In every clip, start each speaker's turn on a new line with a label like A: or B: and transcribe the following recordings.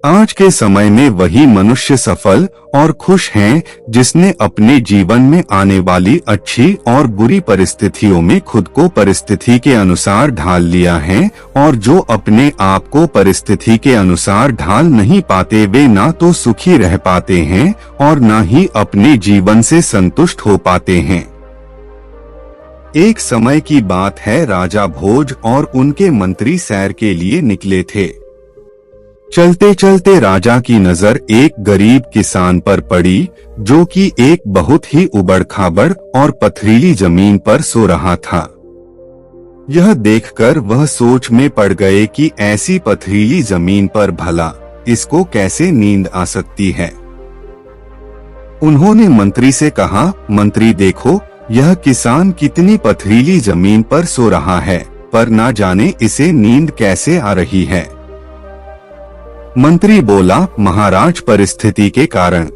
A: आज के समय में वही मनुष्य सफल और खुश हैं जिसने अपने जीवन में आने वाली अच्छी और बुरी परिस्थितियों में खुद को परिस्थिति के अनुसार ढाल लिया है, और जो अपने आप को परिस्थिति के अनुसार ढाल नहीं पाते वे ना तो सुखी रह पाते हैं और ना ही अपने जीवन से संतुष्ट हो पाते हैं। एक समय की बात है, राजा भोज और उनके मंत्री सैर के लिए निकले थे। चलते चलते राजा की नजर एक गरीब किसान पर पड़ी जो कि एक बहुत ही उबड़-खाबड़ और पथरीली जमीन पर सो रहा था। यह देखकर वह सोच में पड़ गए कि ऐसी पथरीली जमीन पर भला इसको कैसे नींद आ सकती है। उन्होंने मंत्री से कहा, मंत्री देखो, यह किसान कितनी पथरीली जमीन पर सो रहा है, पर ना जाने इसे नींद कैसे आ रही है। मंत्री बोला, महाराज परिस्थिति के कारण।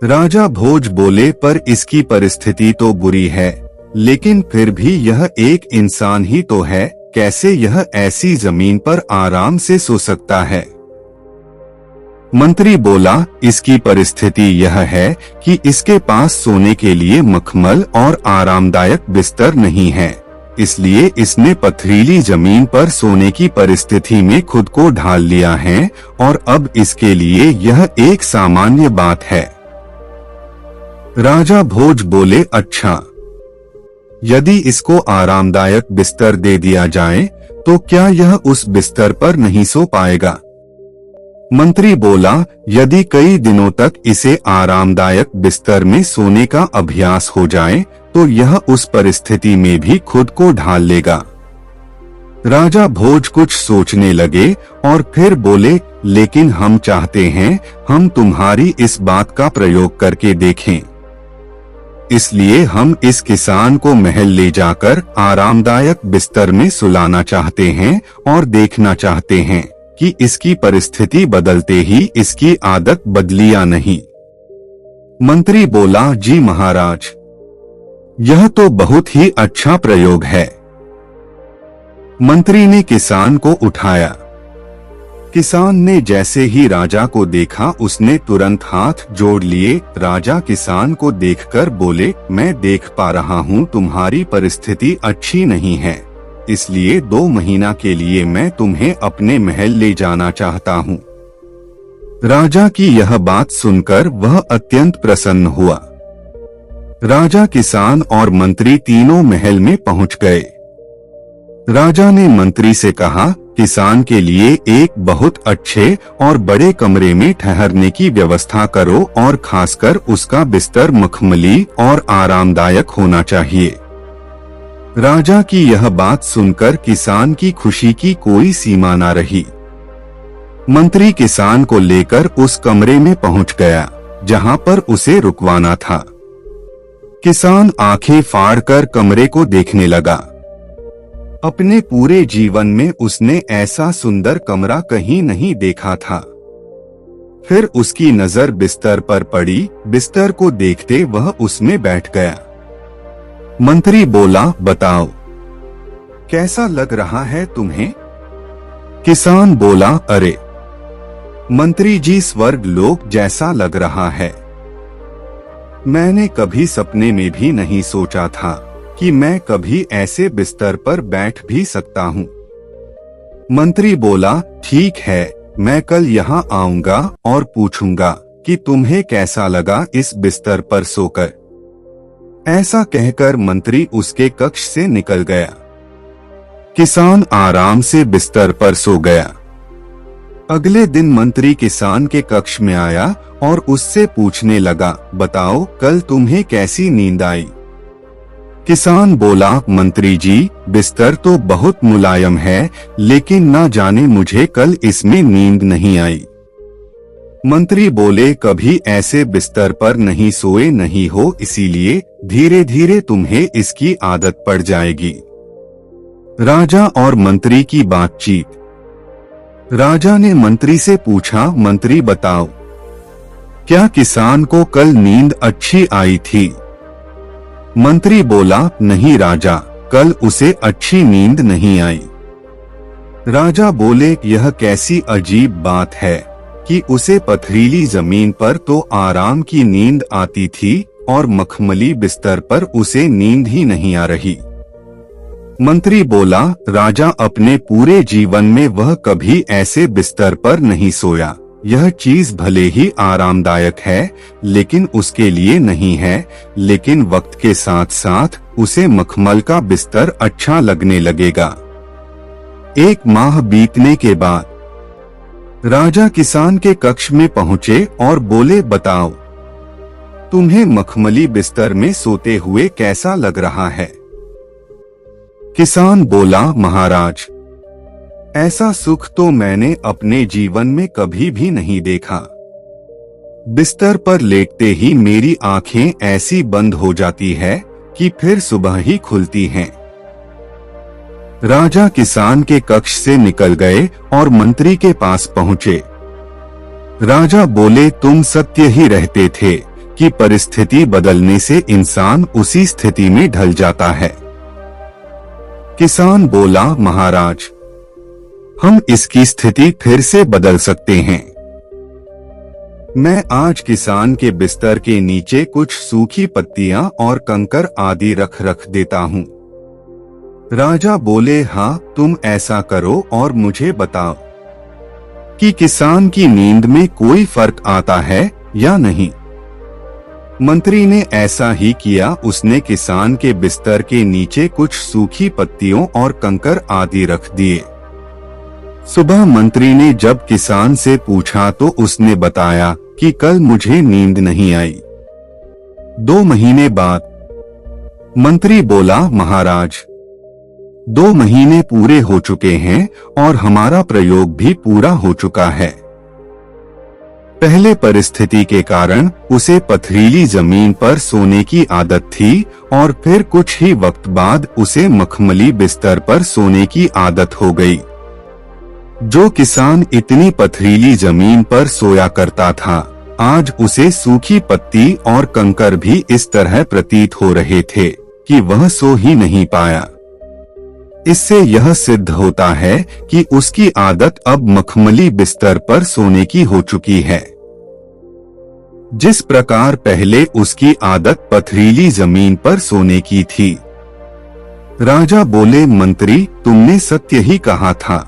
A: राजा भोज बोले, पर इसकी परिस्थिति तो बुरी है, लेकिन फिर भी यह एक इंसान ही तो है, कैसे यह ऐसी जमीन पर आराम से सो सकता है। मंत्री बोला, इसकी परिस्थिति यह है कि इसके पास सोने के लिए मखमल और आरामदायक बिस्तर नहीं है, इसलिए इसने पथरीली जमीन पर सोने की परिस्थिति में खुद को ढाल लिया है, और अब इसके लिए यह एक सामान्य बात है। राजा भोज बोले, अच्छा, यदि इसको आरामदायक बिस्तर दे दिया जाए तो क्या यह उस बिस्तर पर नहीं सो पाएगा। मंत्री बोला, यदि कई दिनों तक इसे आरामदायक बिस्तर में सोने का अभ्यास हो जाए तो यह उस परिस्थिति में भी खुद को ढाल लेगा। राजा भोज कुछ सोचने लगे और फिर बोले, लेकिन हम चाहते हैं हम तुम्हारी इस बात का प्रयोग करके देखें। इसलिए हम इस किसान को महल ले जाकर आरामदायक बिस्तर में सुलाना चाहते हैं और देखना चाहते हैं कि इसकी परिस्थिति बदलते ही इसकी आदत बदली या नहीं। मंत्री बोला, जी महाराज, यह तो बहुत ही अच्छा प्रयोग है। मंत्री ने किसान को उठाया। किसान ने जैसे ही राजा को देखा उसने तुरंत हाथ जोड़ लिए। राजा किसान को देखकर बोले, मैं देख पा रहा हूँ तुम्हारी परिस्थिति अच्छी नहीं है, इसलिए 2 महीना के लिए मैं तुम्हें अपने महल ले जाना चाहता हूँ। राजा की यह बात सुनकर वह अत्यंत प्रसन्न हुआ। राजा, किसान और मंत्री तीनों महल में पहुंच गए। राजा ने मंत्री से कहा, किसान के लिए एक बहुत अच्छे और बड़े कमरे में ठहरने की व्यवस्था करो और खासकर उसका बिस्तर मखमली और आरामदायक होना चाहिए। राजा की यह बात सुनकर किसान की खुशी की कोई सीमा न रही। मंत्री किसान को लेकर उस कमरे में पहुंच गया जहां पर उसे रुकवाना था। किसान आंखें फाड़कर कमरे को देखने लगा। अपने पूरे जीवन में उसने ऐसा सुंदर कमरा कहीं नहीं देखा था। फिर उसकी नजर बिस्तर पर पड़ी। बिस्तर को देखते वह उसमें बैठ गया। मंत्री बोला, बताओ कैसा लग रहा है तुम्हें। किसान बोला, अरे मंत्री जी, स्वर्ग लोक जैसा लग रहा है। मैंने कभी सपने में भी नहीं सोचा था कि मैं कभी ऐसे बिस्तर पर बैठ भी सकता हूँ। मंत्री बोला, ठीक है, मैं कल यहाँ आऊंगा और पूछूंगा कि तुम्हें कैसा लगा इस बिस्तर पर सोकर। ऐसा कहकर मंत्री उसके कक्ष से निकल गया। किसान आराम से बिस्तर पर सो गया। अगले दिन मंत्री किसान के कक्ष में आया और उससे पूछने लगा, बताओ कल तुम्हें कैसी नींद आई। किसान बोला, मंत्री जी, बिस्तर तो बहुत मुलायम है, लेकिन ना जाने मुझे कल इसमें नींद नहीं आई। मंत्री बोले, कभी ऐसे बिस्तर पर नहीं सोए नहीं हो, इसीलिए धीरे धीरे तुम्हें इसकी आदत पड़ जाएगी। राजा और मंत्री की बातचीत। राजा ने मंत्री से पूछा, मंत्री बताओ, क्या किसान को कल नींद अच्छी आई थी। मंत्री बोला, नहीं राजा, कल उसे अच्छी नींद नहीं आई। राजा बोले, यह कैसी अजीब बात है कि उसे पथरीली जमीन पर तो आराम की नींद आती थी और मखमली बिस्तर पर उसे नींद ही नहीं आ रही। मंत्री बोला, राजा अपने पूरे जीवन में वह कभी ऐसे बिस्तर पर नहीं सोया। यह चीज भले ही आरामदायक है लेकिन उसके लिए नहीं है, लेकिन वक्त के साथ साथ उसे मखमल का बिस्तर अच्छा लगने लगेगा। 1 माह बीतने के बाद राजा किसान के कक्ष में पहुंचे और बोले, बताओ तुम्हें मखमली बिस्तर में सोते हुए कैसा लग रहा है? किसान बोला, महाराज ऐसा सुख तो मैंने अपने जीवन में कभी भी नहीं देखा। बिस्तर पर लेटते ही मेरी आंखें ऐसी बंद हो जाती है कि फिर सुबह ही खुलती हैं। राजा किसान के कक्ष से निकल गए और मंत्री के पास पहुंचे। राजा बोले, तुम सत्य ही रहते थे कि परिस्थिति बदलने से इंसान उसी स्थिति में ढल जाता है। किसान बोला, महाराज हम इसकी स्थिति फिर से बदल सकते हैं। मैं आज किसान के बिस्तर के नीचे कुछ सूखी पत्तियां और कंकर आदि रख देता हूँ। राजा बोले, हाँ तुम ऐसा करो और मुझे बताओ कि किसान की नींद में कोई फर्क आता है या नहीं। मंत्री ने ऐसा ही किया। उसने किसान के बिस्तर के नीचे कुछ सूखी पत्तियों और कंकर आदि रख दिए। सुबह मंत्री ने जब किसान से पूछा तो उसने बताया कि कल मुझे नींद नहीं आई। 2 महीने बाद मंत्री बोला, महाराज 2 महीने पूरे हो चुके हैं और हमारा प्रयोग भी पूरा हो चुका है। पहले परिस्थिति के कारण उसे पथरीली जमीन पर सोने की आदत थी और फिर कुछ ही वक्त बाद उसे मखमली बिस्तर पर सोने की आदत हो गई। जो किसान इतनी पथरीली जमीन पर सोया करता था, आज उसे सूखी पत्ती और कंकर भी इस तरह प्रतीत हो रहे थे कि वह सो ही नहीं पाया। इससे यह सिद्ध होता है कि उसकी आदत अब मखमली बिस्तर पर सोने की हो चुकी है। जिस प्रकार पहले उसकी आदत पथरीली जमीन पर सोने की थी। राजा बोले, मंत्री तुमने सत्य ही कहा था।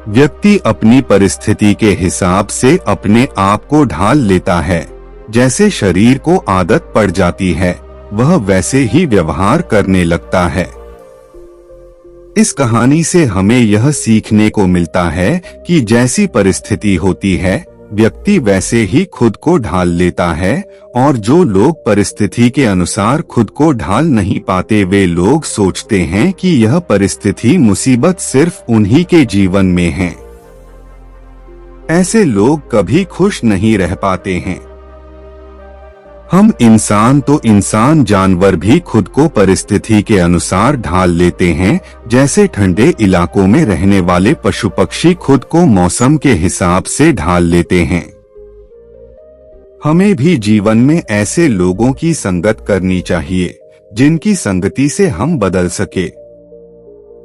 A: व्यक्ति अपनी परिस्थिति के हिसाब से अपने आप को ढाल लेता है। जैसे शरीर को आदत पड़ जाती है, वह वैसे ही व्यवहार करने लगता है। इस कहानी से हमें यह सीखने को मिलता है कि जैसी परिस्थिति होती है, व्यक्ति वैसे ही खुद को ढाल लेता है और जो लोग परिस्थिति के अनुसार खुद को ढाल नहीं पाते, वे लोग सोचते हैं कि यह परिस्थिति मुसीबत सिर्फ उन्हीं के जीवन में है। ऐसे लोग कभी खुश नहीं रह पाते हैं। हम इंसान तो इंसान, जानवर भी खुद को परिस्थिति के अनुसार ढाल लेते हैं। जैसे ठंडे इलाकों में रहने वाले पशु पक्षी खुद को मौसम के हिसाब से ढाल लेते हैं। हमें भी जीवन में ऐसे लोगों की संगत करनी चाहिए जिनकी संगति से हम बदल सके,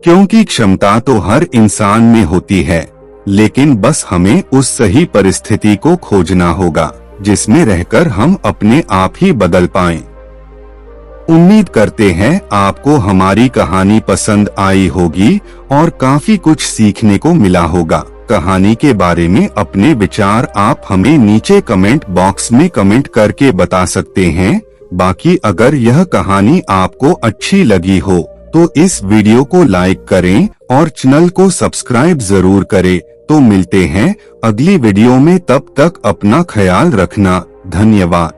A: क्योंकि क्षमता तो हर इंसान में होती है, लेकिन बस हमें उस सही परिस्थिति को खोजना होगा जिसमें रहकर हम अपने आप ही बदल पाएं। उम्मीद करते हैं आपको हमारी कहानी पसंद आई होगी और काफी कुछ सीखने को मिला होगा। कहानी के बारे में अपने विचार आप हमें नीचे कमेंट बॉक्स में कमेंट करके बता सकते हैं। बाकी अगर यह कहानी आपको अच्छी लगी हो तो इस वीडियो को लाइक करें और चैनल को सब्सक्राइब जरूर करें। तो मिलते हैं अगली वीडियो में, तब तक अपना ख्याल रखना। धन्यवाद।